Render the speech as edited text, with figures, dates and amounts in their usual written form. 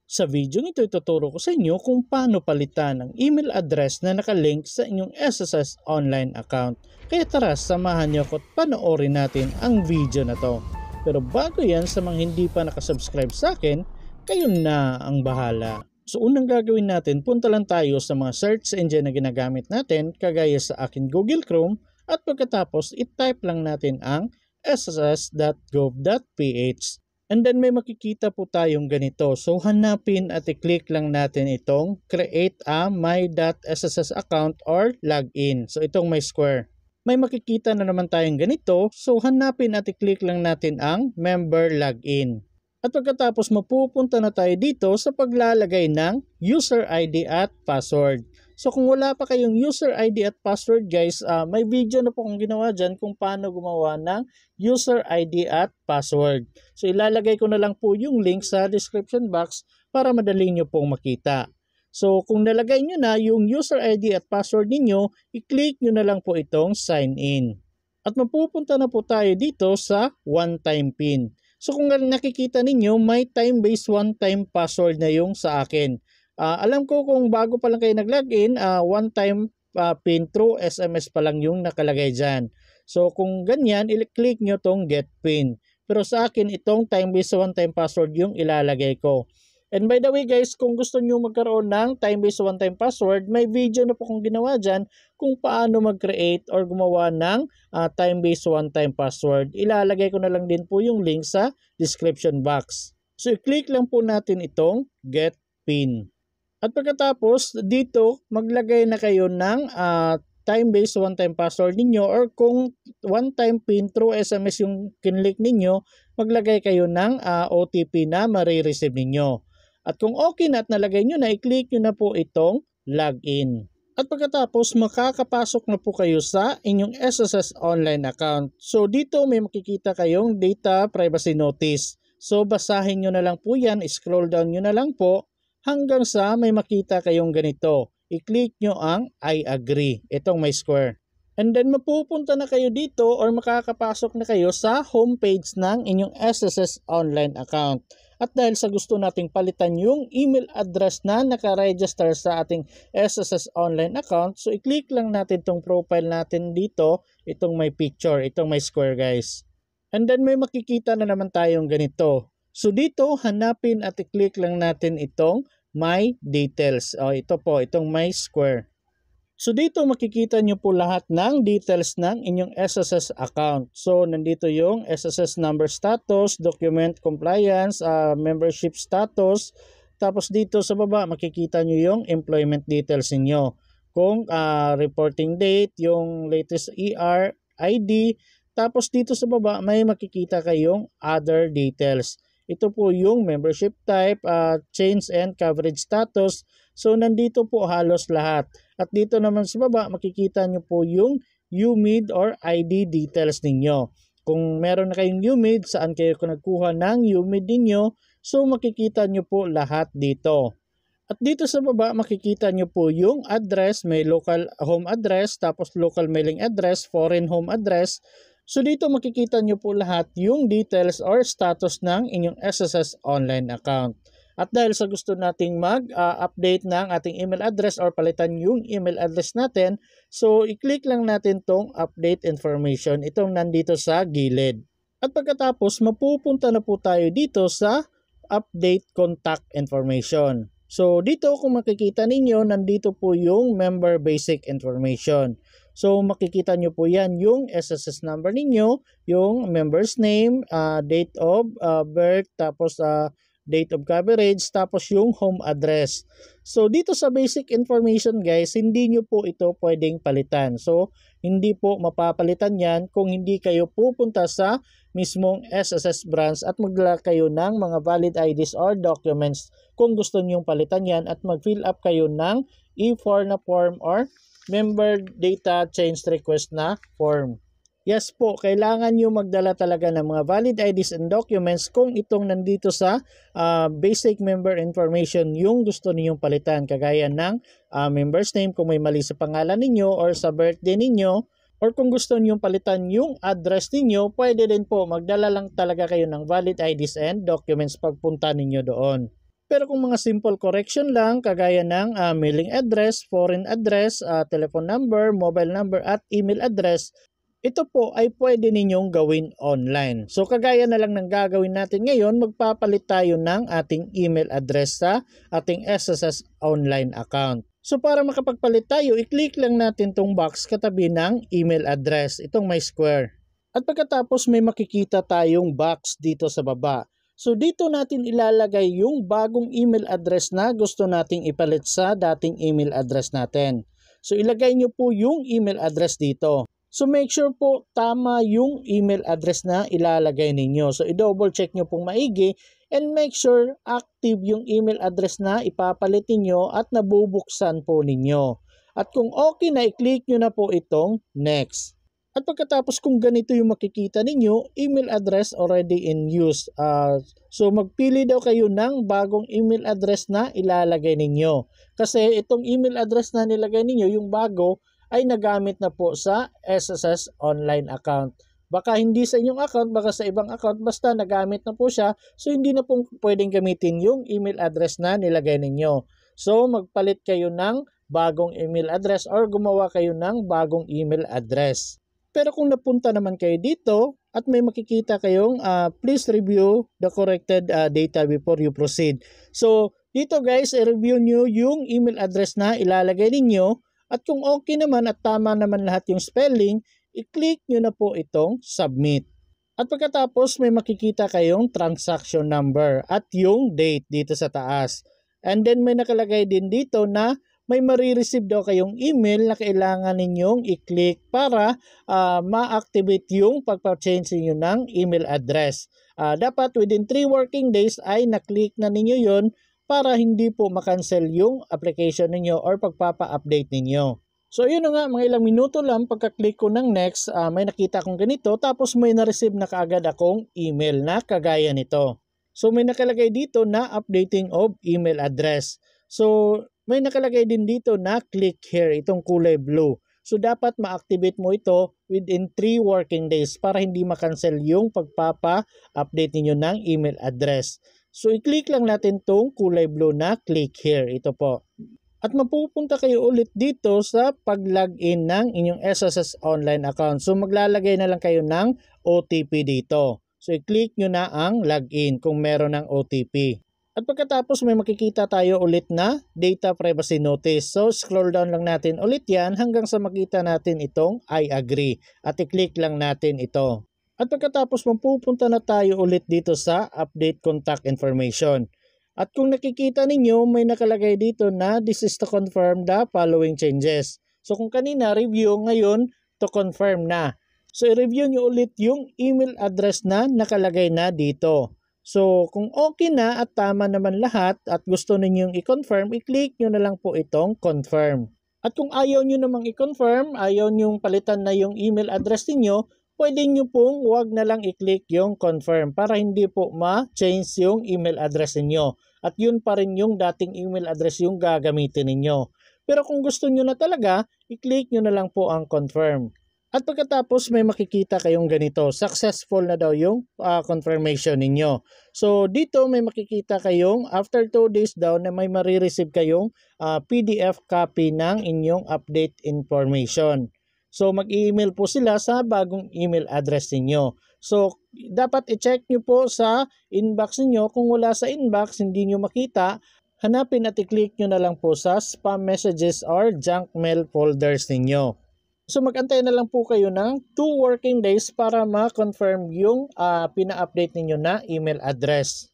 Sa video ito, ituturo ko sa inyo kung paano palitan ang email address na nakalink sa inyong SSS online account. Kaya tara, samahan niyo ako at panoorin natin ang video na to. Pero bago yan, sa mga hindi pa nakasubscribe sa akin, kayo na ang bahala. So unang gagawin natin, punta lang tayo sa mga search engine na ginagamit natin, kagaya sa akin Google Chrome, at pagkatapos i-type lang natin ang sss.gov.ph. And then may makikita po tayong ganito. So hanapin at i-click lang natin itong create a my.sss account or login. So itong may square. May makikita na naman tayong ganito. So hanapin at i-click lang natin ang member login. At pagkatapos mapupunta na tayo dito sa paglalagay ng user ID at password. So kung wala pa kayong user ID at password guys, may video na po akong ginawa dyan kung paano gumawa ng user ID at password. So ilalagay ko na lang po yung link sa description box para madali nyo pong makita. So kung nalagay nyo na yung user ID at password ninyo, i-click nyo na lang po itong sign in. At mapupunta na po tayo dito sa one-time PIN. So kung nakikita ninyo, may time-based one-time password na yung sa akin. Alam ko kung bago pa lang kayo nag-login, one-time PIN through SMS pa lang yung nakalagay dyan. So kung ganyan, i-click nyo tong get PIN. Pero sa akin, itong time-based one-time password yung ilalagay ko. And by the way guys, kung gusto nyo magkaroon ng time-based one-time password, may video na po kong ginawa dyan kung paano mag-create or gumawa ng time-based one-time password. Ilalagay ko na lang din po yung link sa description box. So i-click lang po natin itong get PIN. At pagkatapos dito, maglagay na kayo ng time-based one-time password ninyo, or kung one-time PIN through SMS yung kinlik ninyo, maglagay kayo ng OTP na marireceive ninyo. At kung okay na at nalagay nyo na, i-click nyo na po itong login. At pagkatapos, makakapasok na po kayo sa inyong SSS online account. So dito may makikita kayong data privacy notice. So basahin nyo na lang po yan, scroll down nyo na lang po hanggang sa may makita kayong ganito. I-click nyo ang I agree, itong may square. And then mapupunta na kayo dito or makakapasok na kayo sa homepage ng inyong SSS online account. At dahil sa gusto nating palitan yung email address na nakaregister sa ating SSS online account, so i-click lang natin itong profile natin dito, itong may picture, itong may square guys. And then may makikita na naman tayong ganito. So dito hanapin at i-click lang natin itong my details. Ito po, itong my square. So dito makikita nyo po lahat ng details ng inyong SSS account. So nandito yung SSS number status, document compliance, membership status. Tapos dito sa baba makikita nyo yung employment details niyo. Kung reporting date, yung latest ER, ID. Tapos dito sa baba may makikita kayong other details. Ito po yung membership type, change and coverage status. So nandito po halos lahat. At dito naman sa baba makikita nyo po yung UMID or ID details ninyo. Kung meron na kayong UMID, saan kayo nagkuha ng UMID ninyo, so makikita nyo po lahat dito. At dito sa baba makikita nyo po yung address, may local home address, tapos local mailing address, foreign home address. So dito makikita nyo po lahat yung details or status ng inyong SSS online account. At dahil sa gusto nating mag-update ng ating email address or palitan yung email address natin, so i-click lang natin tong update information, itong nandito sa gilid. At pagkatapos mapupunta na po tayo dito sa update contact information. So dito kung makikita ninyo, nandito po yung member basic information. So makikita nyo po yan, yung SSS number ninyo, yung member's name, date of birth, tapos date of coverage, tapos yung home address. So dito sa basic information guys, hindi nyo po ito pwedeng palitan. So hindi po mapapalitan yan kung hindi kayo pupunta sa mismong SSS branch at magdala kayo ng mga valid IDs or documents kung gusto nyong palitan yan, at mag-fill up kayo ng E4 na form or member data change request na form. Yes po, kailangan nyo magdala talaga ng mga valid IDs and documents kung itong nandito sa basic member information yung gusto ninyong palitan. Kagaya ng member's name kung may mali sa pangalan ninyo or sa birthday ninyo, or kung gusto ninyong palitan yung address ninyo, pwede din po magdala lang talaga kayo ng valid IDs and documents pagpunta ninyo doon. Pero kung mga simple correction lang, kagaya ng mailing address, foreign address, telephone number, mobile number at email address, ito po ay pwede ninyong gawin online. So kagaya na lang ng gagawin natin ngayon, magpapalit tayo ng ating email address sa ating SSS online account. So para makapagpalit tayo, i-click lang natin tong box katabi ng email address, itong may square. At pagkatapos may makikita tayong box dito sa baba. So dito natin ilalagay yung bagong email address na gusto nating ipalit sa dating email address natin. So ilagay nyo po yung email address dito. So make sure po tama yung email address na ilalagay ninyo. So i-double check nyo pong maigi and make sure active yung email address na ipapalit ninyo at nabubuksan po ninyo. At kung okay na, i-click nyo na po itong next. At pagkatapos kung ganito yung makikita ninyo, email address already in use. So magpili daw kayo ng bagong email address na ilalagay ninyo. Kasi itong email address na nilagay ninyo, yung bago, ay nagamit na po sa SSS online account. Baka hindi sa inyong account, baka sa ibang account, basta nagamit na po siya, so hindi na po pwedeng gamitin yung email address na nilagay ninyo. So magpalit kayo ng bagong email address or gumawa kayo ng bagong email address. Pero kung napunta naman kayo dito at may makikita kayong please review the corrected data before you proceed. So dito guys, i-review nyo yung email address na ilalagay ninyo. At kung okay naman at tama naman lahat yung spelling, i-click nyo na po itong submit. At pagkatapos may makikita kayong transaction number at yung date dito sa taas. And then may nakalagay din dito na may marireceive daw kayong email na kailangan ninyong i-click para ma-activate yung pagpa-change niyo ng email address. Dapat within 3 working days ay na-click na ninyo yon para hindi po makancel yung application ninyo or pagpapa-update ninyo. So yun nga, mga ilang minuto lang pagka-click ko ng next, may nakita akong ganito tapos may na-receive na kaagad akong email na kagaya nito. So may nakalagay dito na updating of email address. So may nakalagay din dito na click here, itong kulay blue. So dapat ma-activate mo ito within 3 working days para hindi makancel yung pagpapa-update ninyo ng email address. So i-click lang natin tong kulay blue na click here, ito po. At mapupunta kayo ulit dito sa pag-login ng inyong SSS online account. So maglalagay na lang kayo ng OTP dito. So i-click nyo na ang login kung meron ng OTP. At pagkatapos may makikita tayo ulit na data privacy notice. So scroll down lang natin ulit yan hanggang sa makita natin itong I agree. At i-click lang natin ito. At pagkatapos mapupunta na tayo ulit dito sa update contact information. At kung nakikita ninyo may nakalagay dito na this is to confirm the following changes. So kung kanina review, ngayon to confirm na. So i-review nyo ulit yung email address na nakalagay na dito. So kung okay na at tama naman lahat at gusto ninyong i-confirm, i-click nyo na lang po itong confirm. At kung ayaw nyo namang i-confirm, ayaw nyong palitan na yung email address niyo, pwede nyo pong wag na lang i-click yung confirm para hindi po ma-change yung email address niyo. At yun pa rin yung dating email address yung gagamitin ninyo. Pero kung gusto nyo na talaga, i-click nyo na lang po ang confirm. At pagkatapos may makikita kayong ganito, successful na daw yung confirmation ninyo. So dito may makikita kayong after 2 days daw na may marireceive kayong PDF copy ng inyong update information. So mag-email po sila sa bagong email address niyo. So dapat i-check nyo po sa inbox niyo. Kung wala sa inbox, hindi nyo makita, hanapin at i-click nyo na lang po sa spam messages or junk mail folders ninyo. So mag-antay na lang po kayo ng 2 working days para ma-confirm yung pina-update ninyo na email address.